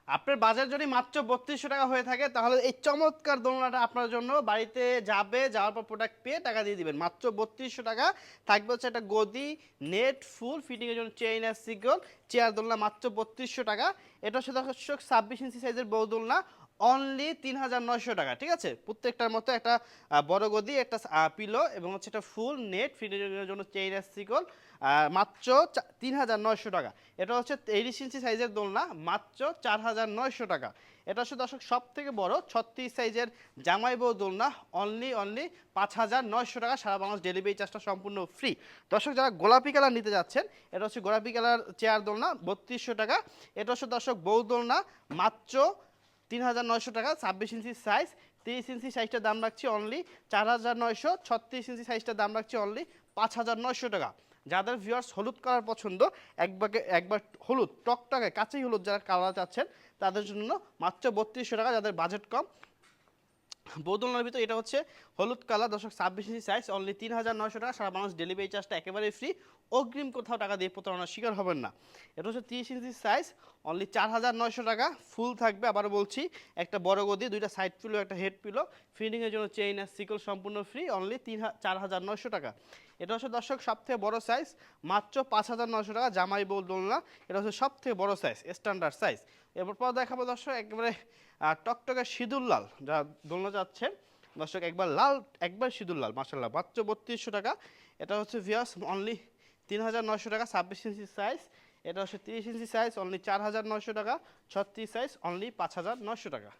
আপনার বাজার যদি মাত্র ৩২০০ টাকা হয়ে থাকে তাহলে এই চমৎকার দোলনাটা আপনার জন্য বাড়িতে যাওয়ার পর প্রোডাক্ট পেয়ে টাকা দিয়ে দিবেন। মাত্র ৩২০০ টাকা থাকবে হচ্ছে একটা গদি, নেট, ফুল ফিটিংয়ের জন্য চেইন আর সিকল, চেয়ার দোলনা মাত্র ৩২০০ টাকা। এটা হচ্ছে দর্শক ২৬ ইঞ্চি সাইজের বউ দোলনা, অনলি ৩৯০০ টাকা। ঠিক আছে, প্রত্যেকটার মতো একটা বড় গদি, একটা পিলো এবং হচ্ছে একটা ফুল নেট ফিটিংয়ের জন্য চেইন আর সিকল, মাত্র ৩৯০০ টাকা। এটা হচ্ছে ৩০ ইঞ্চি সাইজের দোলনা, মাত্র ৪৯০০ টাকা। এটা হচ্ছে দর্শক সব থেকে বড় ৩৬ সাইজের জামাই বউ দোলনা, অনলি ৫৯০০ টাকা। সারা বাংলাদেশ ডেলিভারি চার্জটা সম্পূর্ণ ফ্রি। দর্শক যারা গোলাপি কালার নিতে যাচ্ছেন, এটা হচ্ছে গোলাপি কালার চেয়ার দোলনা ৩২০০ টাকা। এটা হচ্ছে দর্শক বউ দোলনা, মাত্র ৩৯০০ টাকা, ২৬ ইঞ্চি সাইজ। ৩০ ইঞ্চি সাইজটার দাম রাখছি অনলি ৪৯০০, ৩৬ ইঞ্চি সাইজটার দাম রাখছি অনলি ৫৯০০ টাকা। যাদের ভিউয়ার্স হলুদ কালার পছন্দ, একবার হলুদ টকটকে কাঁচি হলুদ যারা কালার চাচ্ছেন তাদের জন্য মাত্র ৩২০০ টাকা, যাদের বাজেট কম। বৌদোলনার ভিতর এটা হচ্ছে হলুদ কালার দর্শক, ২৬ ইঞ্চি সাইজ, অনলি ৩৯০০ টাকা। সারা বাংলাদেশ ডেলিভারি চার্জটা একেবারে ফ্রি, অগ্রিম কোথাও টাকা দিয়ে প্রতারণার শিকার হবেন না। এটা হচ্ছে ৩০ ইঞ্চি সাইজ, অনলি ৪৯০০ টাকা। ফুল থাকবে, আবারও বলছি, একটা বড় গদি, দুইটা সাইড পিলো, একটা হেড পিলো, ফিটিংয়ের জন্য চেইন আর সিকল সম্পূর্ণ ফ্রি, অনলি ৪৯০০ টাকা। এটা হচ্ছে দর্শক সবথেকে বড় সাইজ, মাত্র ৫৯০০ টাকা, জামাই বউ দোলনা। এটা হচ্ছে সবথেকে বড় সাইজ, স্ট্যান্ডার্ড সাইজ। এরপর দেখাবো দর্শক একেবারে টকটকে সিঁদুর লাল যা দোলনা যাচ্ছে দর্শক, একবার লাল একবার সিঁদুর লাল, মাশাআল্লাহ, মাত্র ৩২০০ টাকা। এটা হচ্ছে ভিউয়ার্স অনলি ৩৯০০ টাকা, ২৬ ইঞ্চি সাইজ। এটা হচ্ছে ৩০ ইঞ্চি সাইজ, অনলি ৪৯০০ টাকা। ৩৬ সাইজ, অনলি ৫৯০০ টাকা।